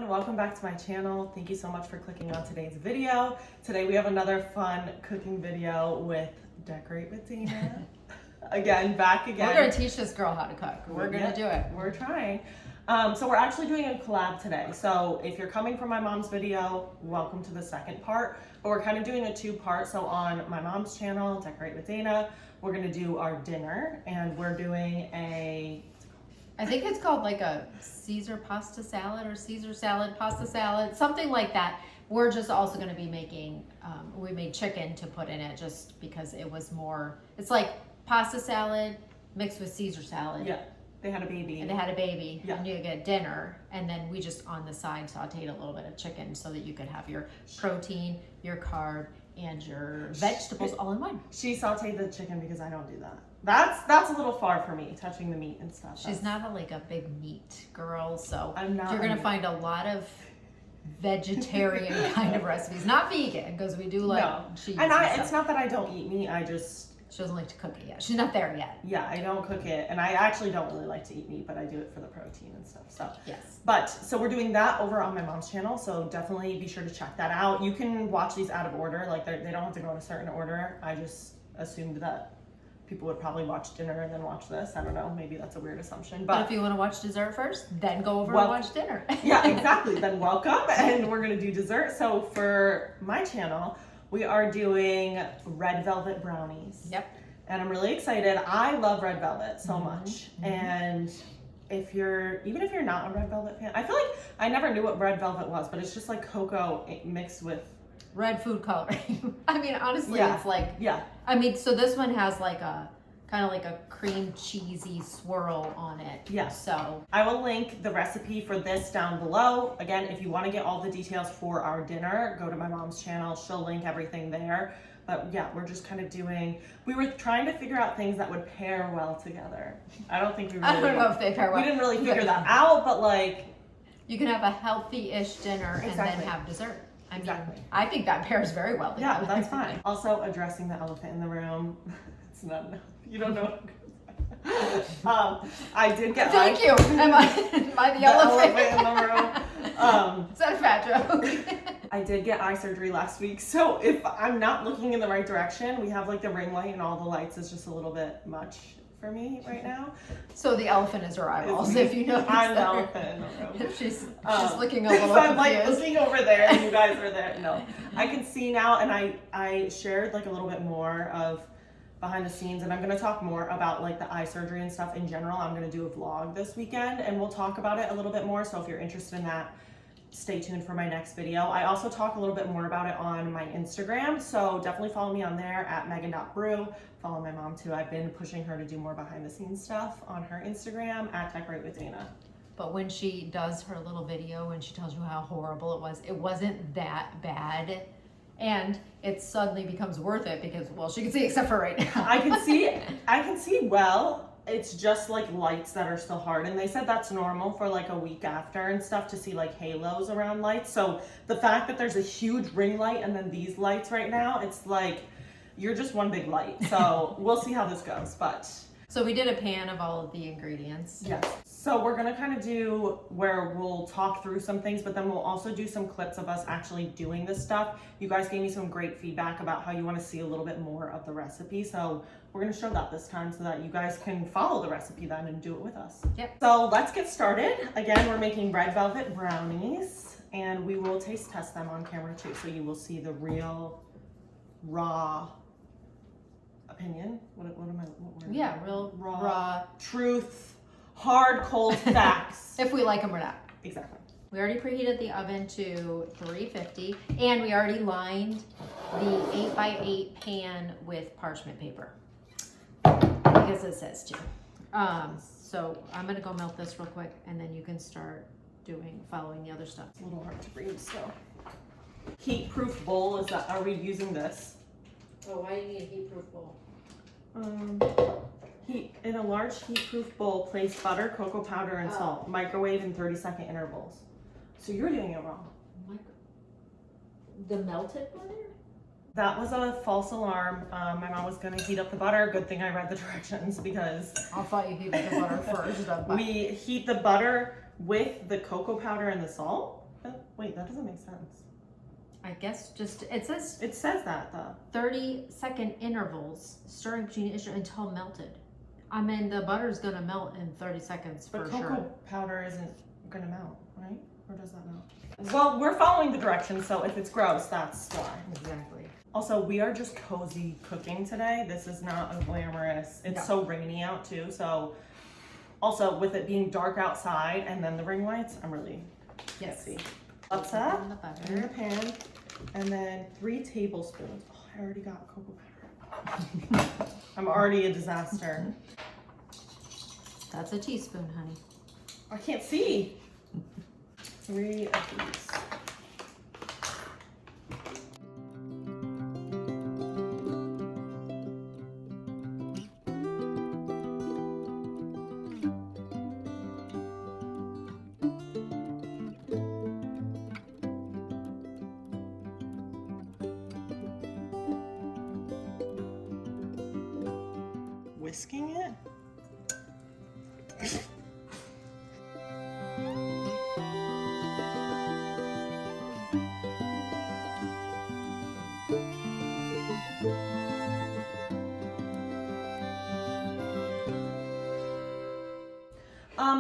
Welcome back to my channel. Thank you so much for clicking on today's video. Today we have another fun cooking video with Decorate with Dana. back again. We're gonna teach this girl how to cook. We're gonna do it. We're trying. So we're actually doing a collab today. So if you're coming from my mom's video, welcome to the second part. But we're kind of doing a two-part. So on my mom's channel, Decorate with Dana, we're gonna do our dinner, and we're doing I think it's called like a Caesar pasta salad or Caesar salad pasta salad, something like that. We're just also going to be making, we made chicken to put in it just because it was more, it's like pasta salad mixed with Caesar salad. Yeah, they had a baby. And they had a baby, yeah. And you get dinner, and then we just on the side sauteed a little bit of chicken so that you could have your protein, your carb, and your vegetables all in one. She sauteed the chicken because I don't do that. That's a little far for me, touching the meat and stuff. She's not like a big meat girl, so I'm not. You're gonna find a lot of vegetarian kind of recipes, not vegan, because we do like cheese. And it's not that I don't eat meat. She doesn't like to cook it yet. She's not there yet. Yeah, I don't cook it, and I actually don't really like to eat meat, but I do it for the protein and stuff. So yes. So we're doing that over on my mom's channel. So definitely be sure to check that out. You can watch these out of order. Like they don't have to go in a certain order. I just assumed that people would probably watch dinner and then watch this. I don't know. Maybe that's a weird assumption. But if you want to watch dessert first, then go over and watch dinner. Yeah, exactly. Then welcome. And we're going to do dessert. So for my channel, we are doing red velvet brownies. Yep. And I'm really excited. I love red velvet so much. And even if you're not a red velvet fan, I feel like I never knew what red velvet was, but it's just like cocoa mixed with red food coloring. I mean, honestly, it's like, I mean, so this one has like a kind of like a cream cheesy swirl on it. Yeah. So I will link the recipe for this down below. Again, if you want to get all the details for our dinner, go to my mom's channel. She'll link everything there. But yeah, we're just kind of we were trying to figure out things that would pair well together. I don't think we really, I don't know if they pair well. We didn't really figure that out, but like. You can have a healthy-ish dinner and then have dessert. I mean, I think that pairs very well together. Yeah, that's fine. Also, addressing the elephant in the room. It's not enough. You don't know. I did get. Thank you. Am I the elephant in the room? Is that a fat joke? I did get eye surgery last week, so if I'm not looking in the right direction, we have like the ring light and all the lights is just a little bit much for me right now. So the elephant is her eyeballs, if you notice. I'm the elephant. She's looking a little if I'm like looking over there and you guys are there. No, I can see now, and I shared like a little bit more of behind the scenes, and I'm going to talk more about like the eye surgery and stuff in general. I'm going to do a vlog this weekend, and we'll talk about it a little bit more. So if you're interested in that, stay tuned for my next video. I also talk a little bit more about it on my Instagram, so definitely follow me on there at megan.brew. Follow my mom too. I've been pushing her to do more behind the scenes stuff on her Instagram at Decorate with Dana. But when she does her little video and she tells you how horrible it wasn't that bad. And it suddenly becomes worth it because, well, she can see except for right now. I can see well. It's just like lights that are still hard, and they said that's normal for like a week after and stuff to see like halos around lights. So the fact that there's a huge ring light and then these lights right now, it's like you're just one big light. So we'll see how this goes. But so we did a pan of all of the ingredients. Yes. So we're gonna kind of do where we'll talk through some things, but then we'll also do some clips of us actually doing this stuff. You guys gave me some great feedback about how you want to see a little bit more of the recipe. So we're gonna show that this time so that you guys can follow the recipe then and do it with us. Yep. So let's get started. Again, we're making red velvet brownies, and we will taste test them on camera too. So you will see the real raw opinion. What word? Yeah, real raw truth. Hard, cold facts. If we like them or not. Exactly. We already preheated the oven to 350, and we already lined the 8x8 pan with parchment paper because it says to. So I'm gonna go melt this real quick, and then you can start following the other stuff. It's a little hard to read, so. Heat-proof bowl, are we using this? Oh, why do you need a heat-proof bowl? In a large heat-proof bowl, place butter, cocoa powder, and salt. Microwave in 30-second intervals. So you're doing it wrong. The melted butter? That was a false alarm. My mom was gonna heat up the butter. Good thing I read the directions because I thought you heated the butter first. we heat the butter with the cocoa powder and the salt. Wait, that doesn't make sense. I guess just, it says It says that though. 30-second intervals stirring between each until melted. I mean, the butter's gonna melt in 30 seconds for But cocoa sure. powder isn't gonna melt, right? Or does that melt? Well, we're following the directions, so if it's gross, that's why. Exactly. Also, we are just cozy cooking today. This is not a glamorous. It's No. so rainy out too, so also with it being dark outside and then the ring lights, I'm really Yes. see. What's up? In the In the butter. pan, and then 3 tablespoons. Oh, I already got cocoa powder. I'm already a disaster. That's a teaspoon, honey. I can't see. 3 of these. Whisking it?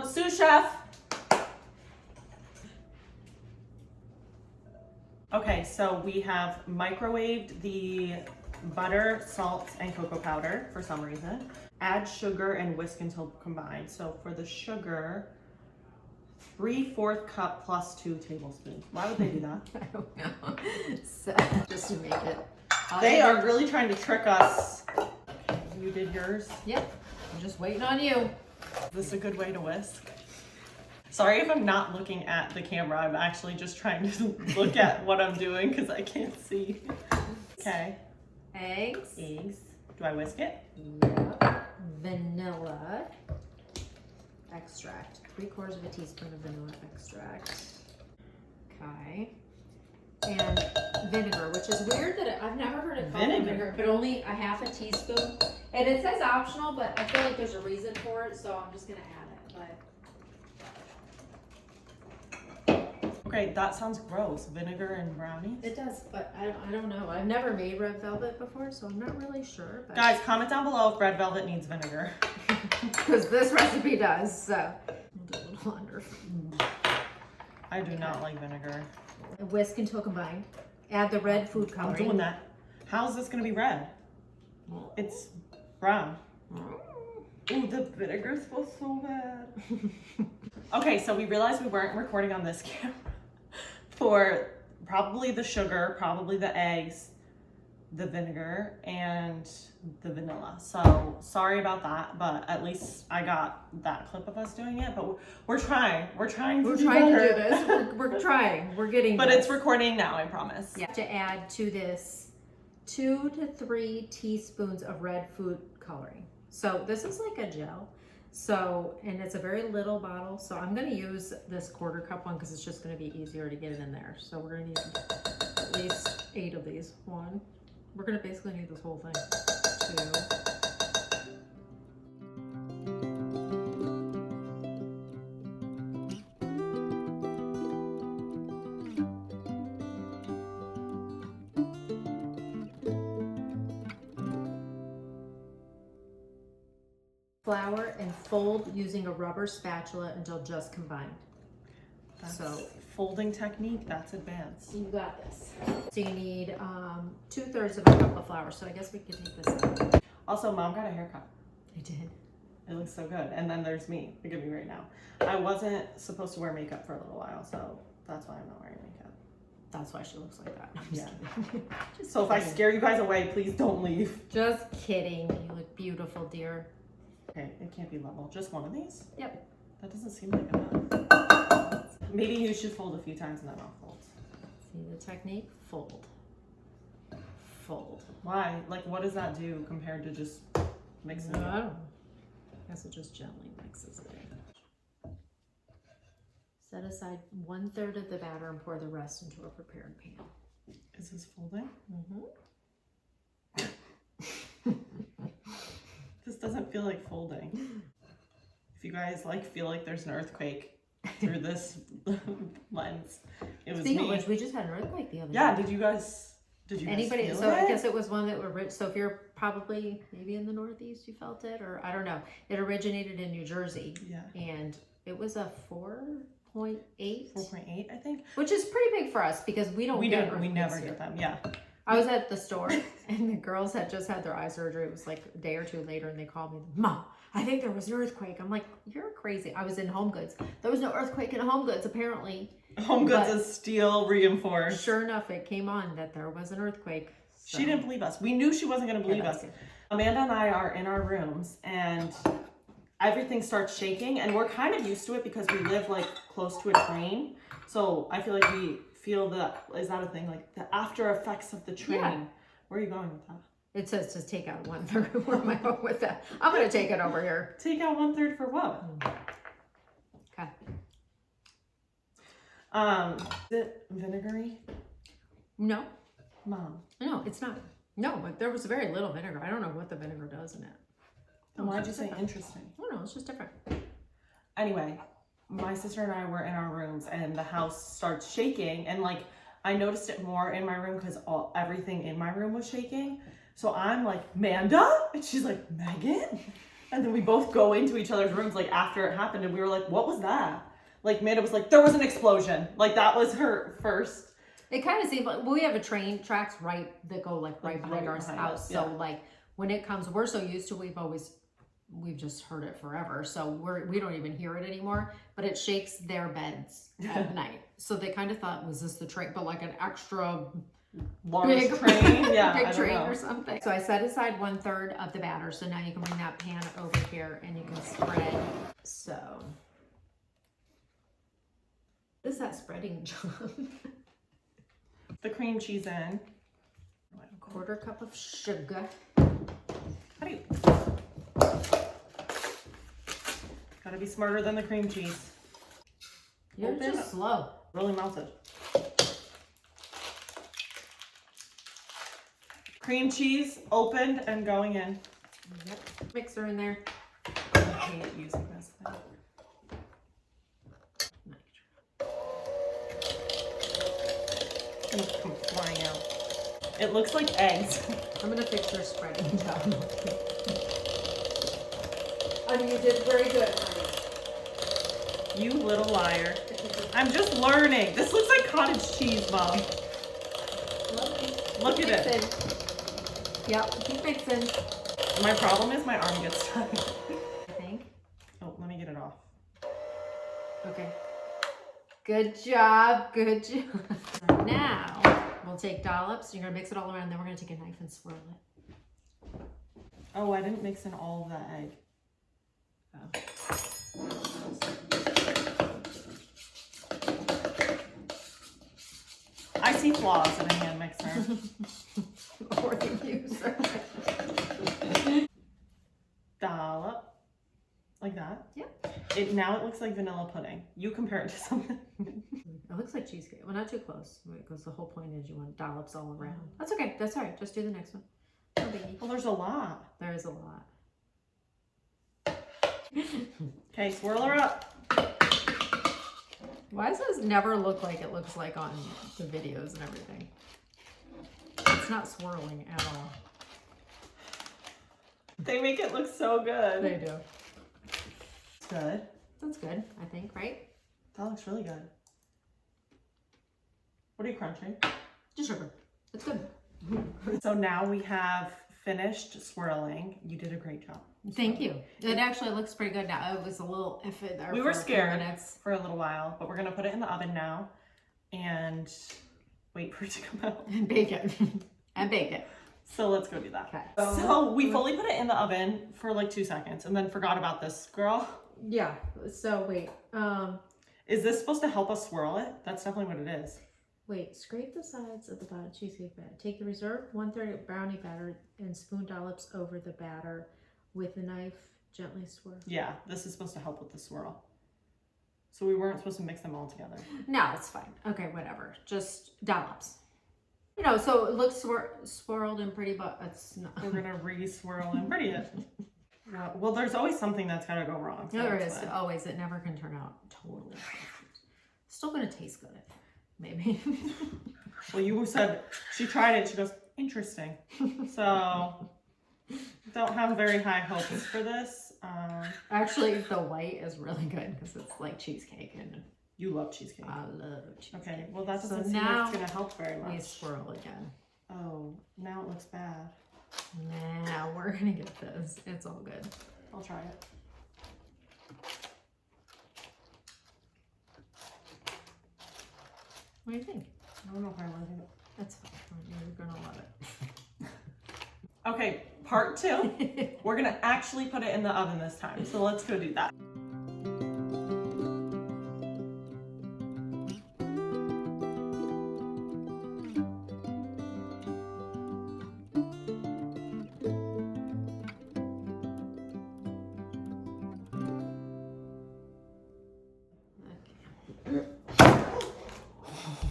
Sous chef. Okay, so we have microwaved the butter, salt, and cocoa powder for some reason. Add sugar and whisk until combined. So for the sugar, 3/4 cup plus 2 tablespoons. Why would they do that? I don't know. So, just to make it. They are really trying to trick us. You did yours. Yep. I'm just waiting on you. Is this a good way to whisk? Sorry if I'm not looking at the camera. I'm actually just trying to look at what I'm doing because I can't see. Okay. Eggs. Eggs. Do I whisk it? Yep. Vanilla extract. 3/4 teaspoon of vanilla extract. Okay. And vinegar, which is weird that I've never heard it called vinegar, but only a 1/2 teaspoon. And it says optional, but I feel like there's a reason for it, so I'm just gonna add it. But Okay, that sounds gross. Vinegar and brownies. it does, but I don't know. I've never made red velvet before, so I'm not really sure. But Guys, comment down below if red velvet needs vinegar. because this recipe does, so a little under. I do not like vinegar. Whisk until combined. Add the red food I'm coloring. doing that. How's this gonna be red? It's brown. Ooh, the vinegar smells so bad. Okay, so we realized we weren't recording on this camera for probably the sugar, probably the eggs, the vinegar, and the vanilla. So sorry about that, but at least I got that clip of us doing it. But we're trying. We're trying to do better. this. We're trying. We're getting But this. it's recording now, I promise. Yeah. To add to this 2 to 3 teaspoons of red food coloring. So this is like a gel. So, and it's a very little bottle. So I'm going to use this 1/4 cup one because it's just going to be easier to get it in there. So we're going to need at least 8 of these. 1. We're going to basically need this whole thing. 2. Flour and fold using a rubber spatula until just combined. That's So- folding technique, that's advanced. You got this. So you need 2/3 of a cup of flour. So I guess we can take this out. Also, mom got a haircut. I did. It looks so good. And then there's me. Look at me right now. I wasn't supposed to wear makeup for a little while, so that's why I'm not wearing makeup. That's why she looks like that. I'm Yeah. just kidding. Just So if I kidding. scare you guys away, please don't leave. Just kidding. You look beautiful, dear. Okay, it can't be level. Just one of these? Yep. That doesn't seem like enough. Maybe you should fold a few times and then I'll fold. See the technique? Fold. Fold. Why? Like, what does that do compared to just mixing it I up? don't know. I guess it just gently mixes it in. Set aside 1/3 of the batter and pour the rest into a prepared pan. Is this folding? Mm-hmm. This doesn't feel like folding. If you guys like feel like there's an earthquake through this lens, it was Speaking me. of which, we just had an earthquake the other Yeah, day. did you guys Anybody? feel So it? I guess it was one that were rich. So if you're probably maybe in the Northeast, you felt it, or I don't know. It originated in New Jersey, Yeah. and it was a 4.8, 4.8, I think. which is pretty big for us because we don't. We get don't. We earthquakes never here. get them. Yeah. I was at the store, and the girls had just had their eye surgery. It was like a day or two later, and they called me, Mom, I think there was an earthquake. I'm like, you're crazy. I was in Home Goods. There was no earthquake in Home Goods, apparently. Home Goods But- is steel reinforced. Sure enough, it came on that there was an earthquake. So. She didn't believe us. We knew she wasn't going to believe us. Good. Amanda and I are in our rooms, and everything starts shaking, and we're kind of used to it because we live like close to a train. So I feel like we feel is that a thing? Like the after effects of the train. Yeah. Where are you going with that? It says to take out 1/3. Where am I going with that? I'm going to take it over here. Take out 1/3 for what? Okay. Is it vinegary? No, Mom. no, it's not. No, but there was very little vinegar. I don't know what the vinegar does in it. Then why'd you it's say different. interesting? I don't know. It's just different. Anyway, my sister and I were in our rooms, and the house starts shaking, and like I noticed it more in my room because everything in my room was shaking. So I'm like, Manda? And she's like, Megan? And then we both go into each other's rooms like after it happened, and we were like, what was that? Like Manda was like, there was an explosion. Like that was her first. It kind of seemed like we have a train tracks that go like right behind right our behind house. us, So yeah. like when it comes, we're so used to we've just heard it forever. So we don't even hear it anymore. But it shakes their beds at night. So they kind of thought, was this the train? But like an extra Large big train, yeah, I big don't train know. or something. So I set aside 1/3 of the batter. So now you can bring that pan over here and you can spread. So what is that spreading job? The cream cheese in. 1/4 cup of sugar. How do you? Gotta be smarter than the cream cheese. You're Open just slow. Really melted. Cream cheese opened and going in. Yep. Mixer in there. I hate using this thing. It's gonna come flying out. It looks like eggs. I'm gonna fix your spreading job. Oh, you did very good, honey. You little liar. I'm just learning. This looks like cottage cheese, Mom. Look at it. Yep, keep mixing. My problem is my arm gets stuck. I think. Oh, let me get it off. Okay. Good job. Good job. Now we'll take dollops. You're gonna mix it all around. Then we're gonna take a knife and swirl it. Oh, I didn't mix in all of that egg. I see flaws in a hand mixer. Or the user. Dollop. Like that? Yep. Now it looks like vanilla pudding. You compare it to something. It looks like cheesecake. Well, not too close, because the whole point is you want dollops all around. That's okay. That's all right. Just do the next one. No biggie. Well, there's a lot. There is a lot. Okay, swirl her up. Why does this never look like it looks like on the videos and everything? It's not swirling at all. They make it look so good. They do. It's good. That's good, I think, right? That looks really good. What are you crunching? Just sugar. It's good. So now we have finished swirling. You did a great job. Thank you. It actually looks pretty good now. It was a little iffy there. We for were a few scared minutes. for a little while, but we're gonna put it in the oven now and wait for it to come out. And bake it. And bake it. So let's go do that. Okay. So we fully put it in the oven for like 2 seconds and then forgot about this. Girl, Yeah. So wait. is this supposed to help us swirl it? That's definitely what it is. Wait, scrape the sides of the bottom cheesecake batter. Take the reserved 1/3 brownie batter and spoon dollops over the batter with the knife. Gently swirl. Yeah, this is supposed to help with the swirl. So we weren't supposed to mix them all together. No, it's fine. Okay, whatever. Just dollops. You know, so it looks swirled and pretty, but it's not. We're gonna re-swirl and pretty it. Well, there's always something that's gotta go wrong. So There it's is fine. always. It never can turn out totally perfect. Still gonna taste good, maybe. Well, you said she tried it. She goes, interesting. So don't have very high hopes for this. Actually, the white is really good because it's like cheesecake, and You love cheesecake. I love cheesecake. Okay, well that So doesn't seem like now it's gonna help very we much. swirl again. Oh, now it looks bad. Now we're gonna get this. It's all good. I'll try it. What do you think? I don't know if I like it. That's fine. You're gonna love it. Okay, part 2. We're gonna actually put it in the oven this time. So let's go do that.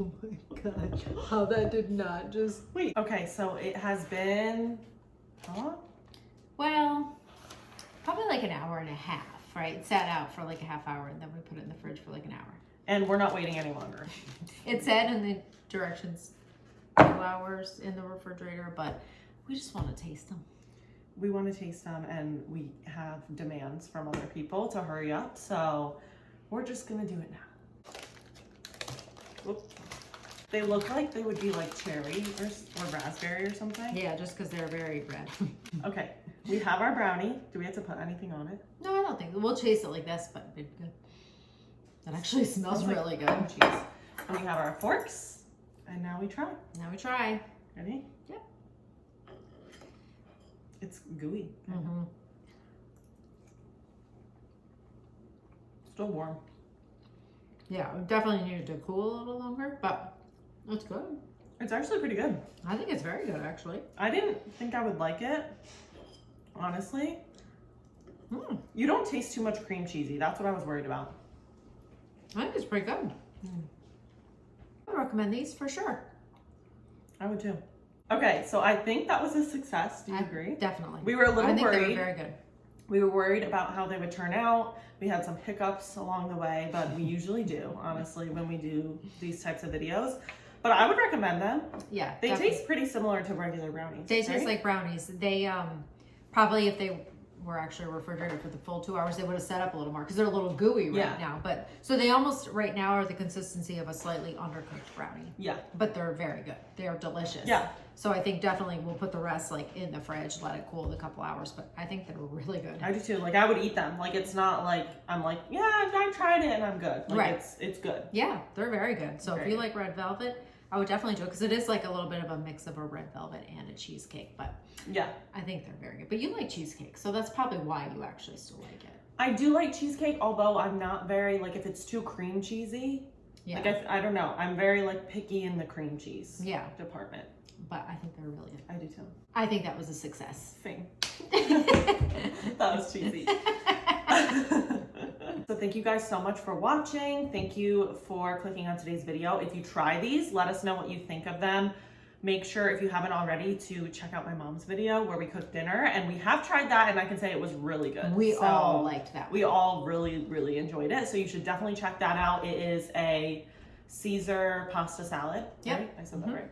Oh my god, how that did not just... Wait, okay, so it has been, Well, probably like an hour and a half, right? Sat out for like a half hour and then we put it in the fridge for like an hour. and we're not waiting any longer. It said in the directions 2 hours in the refrigerator, but we just want to taste them. We want to taste them and we have demands from other people to hurry up, so we're just gonna do it now. Whoop. They look like they would be like cherry or raspberry or something. Yeah, just because they're very red. Okay, we have our brownie. Do we have to put anything on it? No, I don't think. We'll taste it like this, but it'd be good. That actually smells Smells like really good. cream cheese. And we have our forks, and now we try. Now we try. Ready? Yep. It's gooey. Mm-hmm. Still warm. Yeah, we definitely needed to cool a little longer, but it's good. It's actually pretty good. I think it's very good, actually. I didn't think I would like it, honestly. Mm. You don't taste too much cream cheesy. That's what I was worried about. I think it's pretty good. I would recommend these for sure. I would too. Okay, so I think that was a success. Do you agree? Definitely. We were a little I think worried. they were very good. We were worried about how they would turn out. We had some hiccups along the way, but we usually do, honestly, when we do these types of videos. But I would recommend them. Yeah. They definitely. taste pretty similar to regular brownies. They taste right? like brownies. They probably, if they were actually refrigerated for the full 2 hours, they would have set up a little more because they're a little gooey right Yeah. now. But so they almost right now are the consistency of a slightly undercooked brownie, Yeah. but they're very good. They are delicious. Yeah. So I think definitely we'll put the rest like in the fridge, let it cool a couple hours. But I think they're really good. I do too. Like I would eat them. Like it's not like I'm like, yeah, I tried it and I'm good. Like Right. it's good. Yeah, they're very good. So Very if you good. like red velvet, I would definitely do it because it is like a little bit of a mix of a red velvet and a cheesecake. But Yeah. I think they're very good. But you like cheesecake, so that's probably why you actually still like it. I do like cheesecake, although I'm not very like if it's too cream cheesy. Yeah. Like I don't know. I'm very like picky in the cream cheese Yeah, department. but I think they're really good. I do too. I think that was a success. Same. That was cheesy. So thank you guys so much for watching. Thank you for clicking on today's video. If you try these, let us know what you think of them. Make sure, if you haven't already, to check out my mom's video where we cooked dinner. And we have tried that, and I can say it was really good. We So all liked that. we all really, really enjoyed it. So you should definitely check that out. It is a Caesar pasta salad. Yep. Right? I said that right.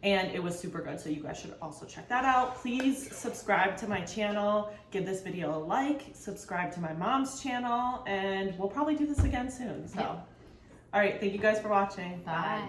And it was super good. So you guys should also check that out. Please subscribe to my channel. Give this video a like. Subscribe to my mom's channel. And we'll probably do this again soon. So, Yep. all right. Thank you guys for watching. Bye.